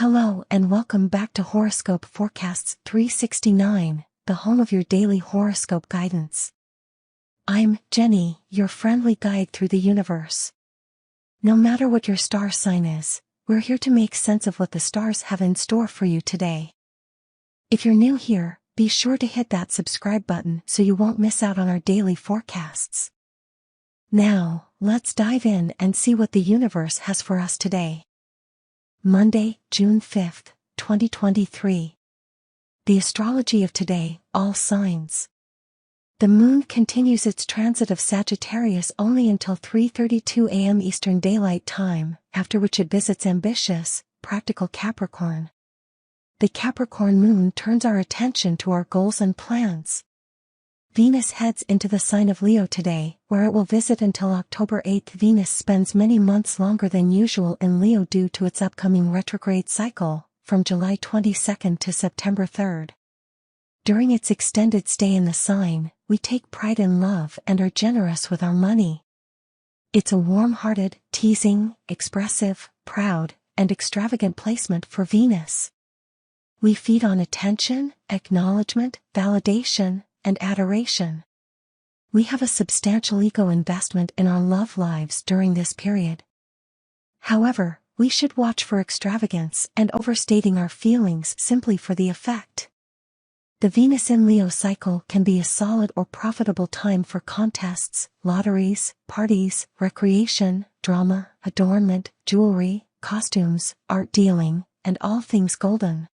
Hello and welcome back to Horoscope Forecasts 369, the home of your daily horoscope guidance. I'm Jenny, your friendly guide through the universe. No matter what your star sign is, we're here to make sense of what the stars have in store for you today. If you're new here, be sure to hit that subscribe button so you won't miss out on our daily forecasts. Now, let's dive in and see what the universe has for us today. Monday, June 5th, 2023. The astrology of today, all signs. The moon continues its transit of Sagittarius only until 3:32 a.m. Eastern Daylight Time, after which it visits ambitious, practical Capricorn. The Capricorn moon turns our attention to our goals and plans. Venus heads into the sign of Leo today, where it will visit until October 8th. Venus spends many months longer than usual in Leo due to its upcoming retrograde cycle, from July 22nd to September 3rd. During its extended stay in the sign, we take pride in love and are generous with our money. It's a warm-hearted, teasing, expressive, proud, and extravagant placement for Venus. We feed on attention, acknowledgement, validation, and adoration. We have a substantial ego investment in our love lives during this period. However, we should watch for extravagance and overstating our feelings simply for the effect. The Venus in Leo cycle can be a solid or profitable time for contests, lotteries, parties, recreation, drama, adornment, jewelry, costumes, art dealing, and all things golden.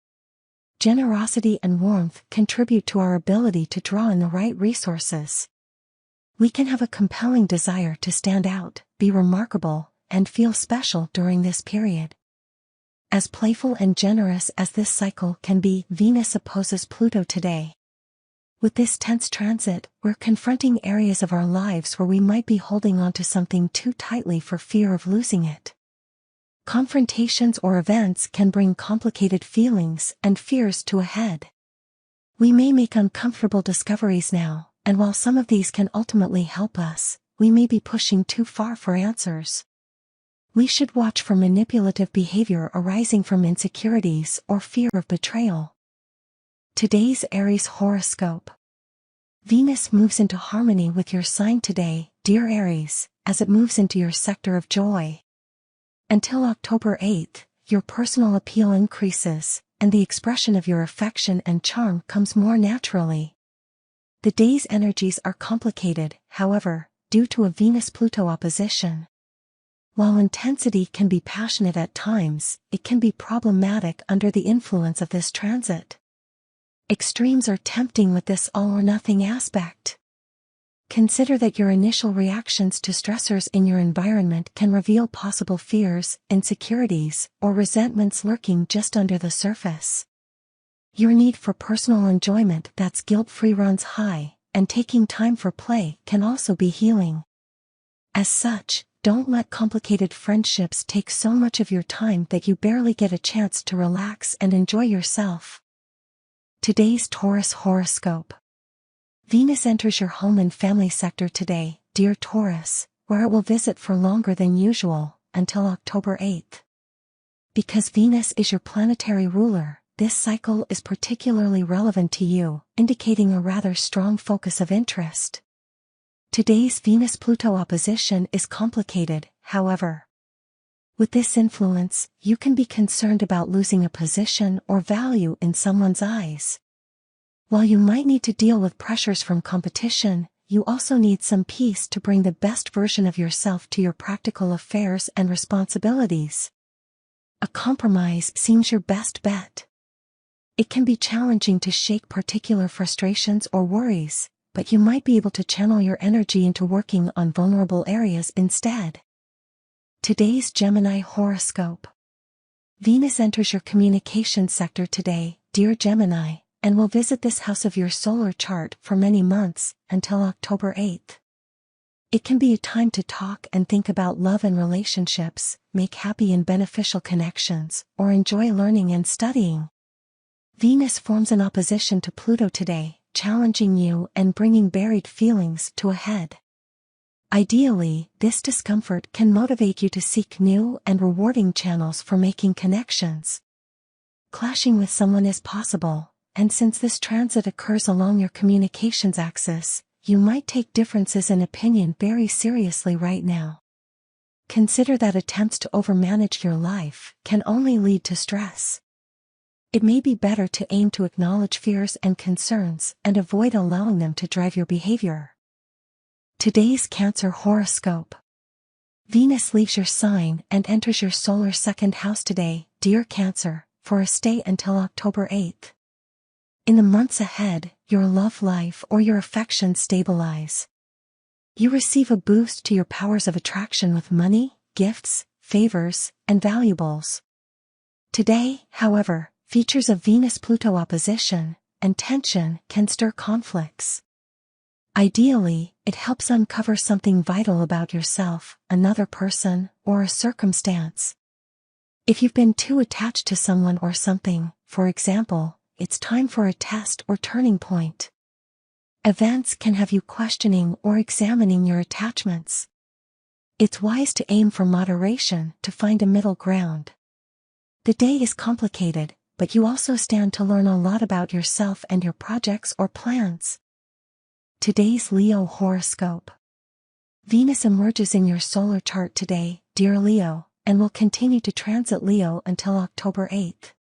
Generosity and warmth contribute to our ability to draw in the right resources. We can have a compelling desire to stand out, be remarkable, and feel special during this period. As playful and generous as this cycle can be, Venus opposes Pluto today. With this tense transit, we're confronting areas of our lives where we might be holding on to something too tightly for fear of losing it. Confrontations or events can bring complicated feelings and fears to a head. We may make uncomfortable discoveries now, and while some of these can ultimately help us, we may be pushing too far for answers. We should watch for manipulative behavior arising from insecurities or fear of betrayal. Today's Aries horoscope. Venus moves into harmony with your sign today, dear Aries, as it moves into your sector of joy. Until October 8th, your personal appeal increases, and the expression of your affection and charm comes more naturally. The day's energies are complicated, however, due to a Venus-Pluto opposition. While intensity can be passionate at times, it can be problematic under the influence of this transit. Extremes are tempting with this all-or-nothing aspect. Consider that your initial reactions to stressors in your environment can reveal possible fears, insecurities, or resentments lurking just under the surface. Your need for personal enjoyment that's guilt-free runs high, and taking time for play can also be healing. As such, don't let complicated friendships take so much of your time that you barely get a chance to relax and enjoy yourself. Today's Taurus horoscope. Venus enters your home and family sector today, dear Taurus, where it will visit for longer than usual, until October 8th. Because Venus is your planetary ruler, this cycle is particularly relevant to you, indicating a rather strong focus of interest. Today's Venus-Pluto opposition is complicated, however. With this influence, you can be concerned about losing a position or value in someone's eyes. While you might need to deal with pressures from competition, you also need some peace to bring the best version of yourself to your practical affairs and responsibilities. A compromise seems your best bet. It can be challenging to shake particular frustrations or worries, but you might be able to channel your energy into working on vulnerable areas instead. Today's Gemini horoscope. Venus enters your communication sector today, dear Gemini, and will visit this house of your solar chart for many months, until October 8th. It can be a time to talk and think about love and relationships, make happy and beneficial connections, or enjoy learning and studying. Venus forms an opposition to Pluto today, challenging you and bringing buried feelings to a head. Ideally, this discomfort can motivate you to seek new and rewarding channels for making connections. clashing with someone is possible, and since this transit occurs along your communications axis, you might take differences in opinion very seriously right now. Consider that attempts to overmanage your life can only lead to stress. It may be better to aim to acknowledge fears and concerns and avoid allowing them to drive your behavior. Today's Cancer horoscope. Venus leaves your sign and enters your solar second house today, dear Cancer, for a stay until October 8th. In the months ahead, your love life or your affections stabilize. You receive a boost to your powers of attraction with money, gifts, favors, and valuables. Today, however, features of Venus-Pluto opposition and tension can stir conflicts. Ideally, it helps uncover something vital about yourself, another person, or a circumstance. If you've been too attached to someone or something, for example, it's time for a test or turning point. Events can have you questioning or examining your attachments. It's wise to aim for moderation to find a middle ground. The day is complicated, but you also stand to learn a lot about yourself and your projects or plans. Today's Leo horoscope. Venus emerges in your solar chart today, dear Leo, and will continue to transit Leo until October 8th.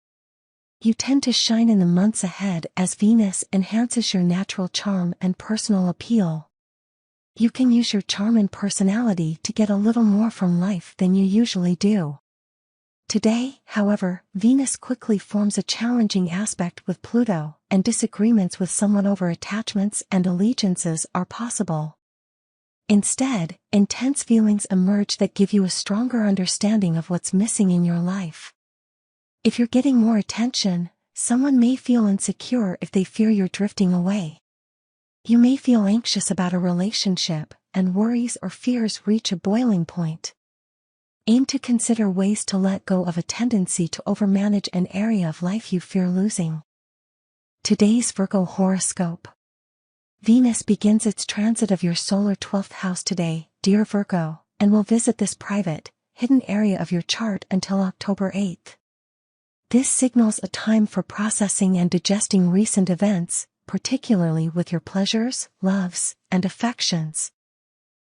You tend to shine in the months ahead as Venus enhances your natural charm and personal appeal. You can use your charm and personality to get a little more from life than you usually do. Today, however, Venus quickly forms a challenging aspect with Pluto, and disagreements with someone over attachments and allegiances are possible. Instead, intense feelings emerge that give you a stronger understanding of what's missing in your life. If you're getting more attention, someone may feel insecure if they fear you're drifting away. You may feel anxious about a relationship, and worries or fears reach a boiling point. Aim to consider ways to let go of a tendency to overmanage an area of life you fear losing. Today's Virgo horoscope. Venus begins its transit of your solar 12th house today, dear Virgo, and will visit this private, hidden area of your chart until October 8th. This signals a time for processing and digesting recent events, particularly with your pleasures, loves, and affections.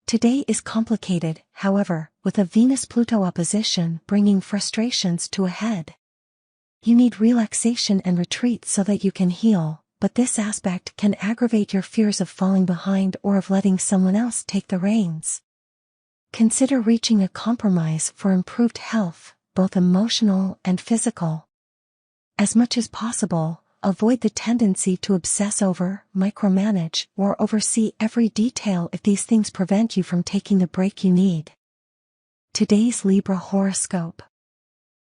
Today is complicated, however, with a Venus-Pluto opposition bringing frustrations to a head. You need relaxation and retreat so that you can heal, but this aspect can aggravate your fears of falling behind or of letting someone else take the reins. Consider reaching a compromise for improved health, both emotional and physical. As much as possible, avoid the tendency to obsess over, micromanage, or oversee every detail if these things prevent you from taking the break you need. Today's Libra horoscope.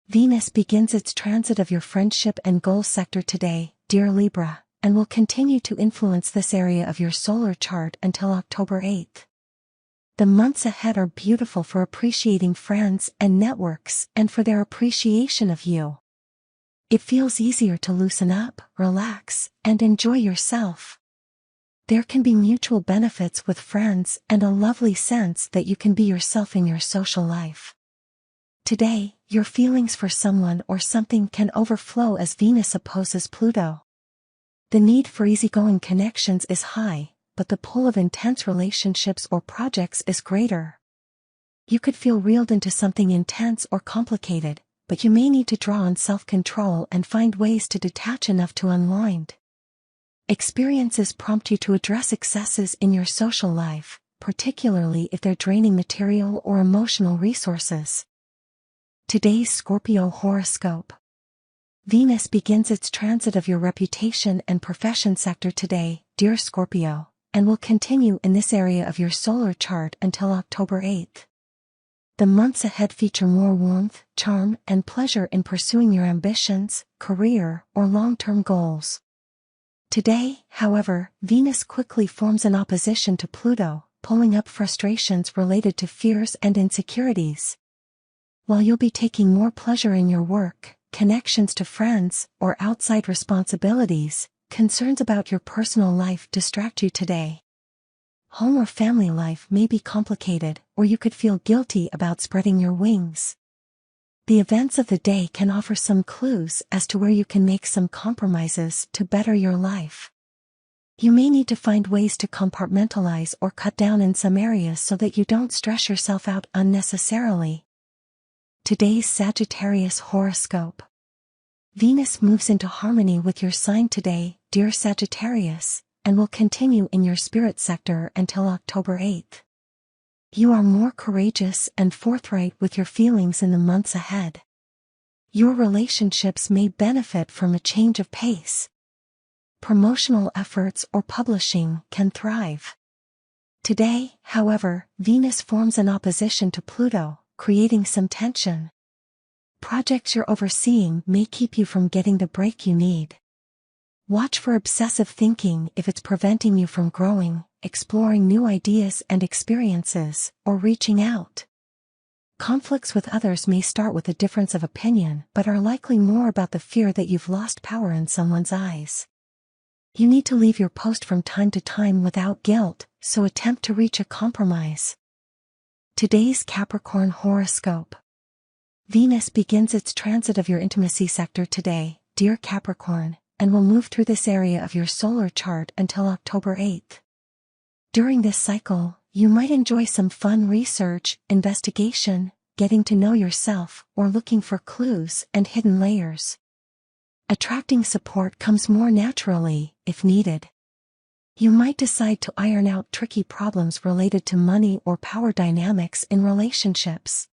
Venus begins its transit of your friendship and goals sector today, dear Libra, and will continue to influence this area of your solar chart until October 8th. The months ahead are beautiful for appreciating friends and networks and for their appreciation of you. It feels easier to loosen up, relax, and enjoy yourself. There can be mutual benefits with friends and a lovely sense that you can be yourself in your social life. Today, your feelings for someone or something can overflow as Venus opposes Pluto. The need for easygoing connections is high, but the pull of intense relationships or projects is greater. You could feel reeled into something intense or complicated, but you may need to draw on self-control and find ways to detach enough to unwind. Experiences prompt you to address excesses in your social life, particularly if they're draining material or emotional resources. Today's Scorpio horoscope. Venus begins its transit of your reputation and profession sector today, dear Scorpio, and will continue in this area of your solar chart until October 8th. The months ahead feature more warmth, charm, and pleasure in pursuing your ambitions, career, or long-term goals. Today, however, Venus quickly forms an opposition to Pluto, pulling up frustrations related to fears and insecurities. While you'll be taking more pleasure in your work, connections to friends, or outside responsibilities, concerns about your personal life distract you today. Home or family life may be complicated, or you could feel guilty about spreading your wings. The events of the day can offer some clues as to where you can make some compromises to better your life. You may need to find ways to compartmentalize or cut down in some areas so that you don't stress yourself out unnecessarily. Today's Sagittarius horoscope. Venus moves into harmony with your sign today, dear Sagittarius, and will continue in your spirit sector until October 8th. You are more courageous and forthright with your feelings in the months ahead. Your relationships may benefit from a change of pace. Promotional efforts or publishing can thrive. Today, however, Venus forms an opposition to Pluto, creating some tension. Projects you're overseeing may keep you from getting the break you need. Watch for obsessive thinking if it's preventing you from growing, exploring new ideas and experiences, or reaching out. Conflicts with others may start with a difference of opinion but are likely more about the fear that you've lost power in someone's eyes. You need to leave your post from time to time without guilt, so attempt to reach a compromise. Today's Capricorn horoscope. Venus begins its transit of your intimacy sector today, dear Capricorn, and will move through this area of your solar chart until October 8th. During this cycle, you might enjoy some fun research, investigation, getting to know yourself, or looking for clues and hidden layers. Attracting support comes more naturally, if needed. You might decide to iron out tricky problems related to money or power dynamics in relationships.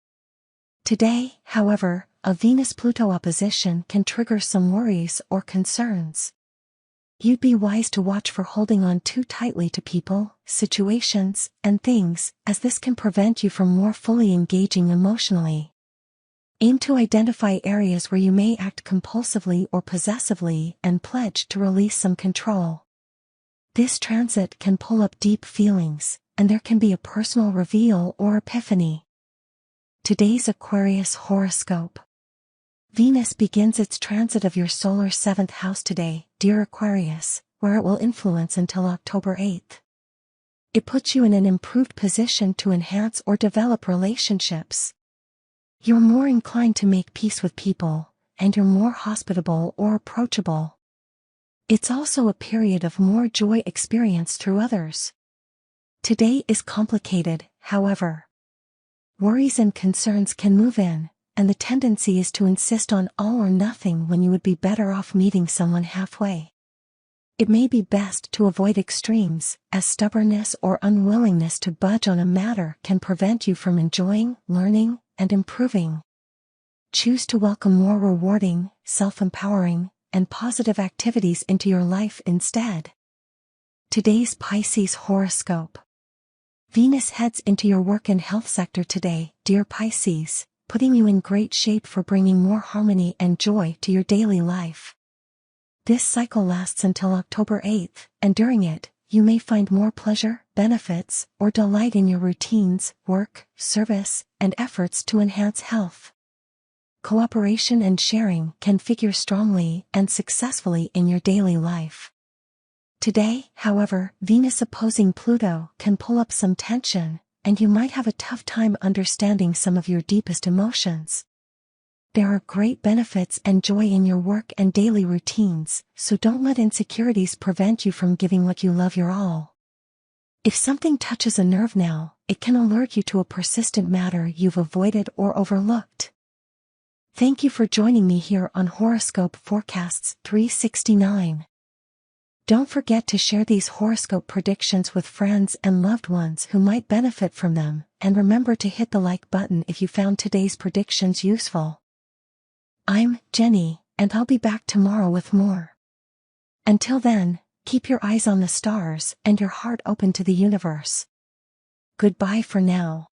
Today, however, a Venus-Pluto opposition can trigger some worries or concerns. You'd be wise to watch for holding on too tightly to people, situations, and things, as this can prevent you from more fully engaging emotionally. Aim to identify areas where you may act compulsively or possessively and pledge to release some control. This transit can pull up deep feelings, and there can be a personal reveal or epiphany. Today's Aquarius horoscope. Venus begins its transit of your solar 7th house today, dear Aquarius, where it will influence until October 8th. It puts you in an improved position to enhance or develop relationships. You're more inclined to make peace with people, and you're more hospitable or approachable. It's also a period of more joy experienced through others. Today is complicated, however. Worries and concerns can move in, and the tendency is to insist on all or nothing when you would be better off meeting someone halfway. It may be best to avoid extremes, as stubbornness or unwillingness to budge on a matter can prevent you from enjoying, learning, and improving. Choose to welcome more rewarding, self-empowering, and positive activities into your life instead. Today's Pisces horoscope. Venus heads into your work and health sector today, dear Pisces, putting you in great shape for bringing more harmony and joy to your daily life. This cycle lasts until October 8th, and during it, you may find more pleasure, benefits, or delight in your routines, work, service, and efforts to enhance health. Cooperation and sharing can figure strongly and successfully in your daily life. Today, however, Venus opposing Pluto can pull up some tension, and you might have a tough time understanding some of your deepest emotions. There are great benefits and joy in your work and daily routines, so don't let insecurities prevent you from giving what you love your all. If something touches a nerve now, it can alert you to a persistent matter you've avoided or overlooked. Thank you for joining me here on Horoscope Forecasts 369. Don't forget to share these horoscope predictions with friends and loved ones who might benefit from them, and remember to hit the like button if you found today's predictions useful. I'm Jenny, and I'll be back tomorrow with more. Until then, keep your eyes on the stars and your heart open to the universe. Goodbye for now.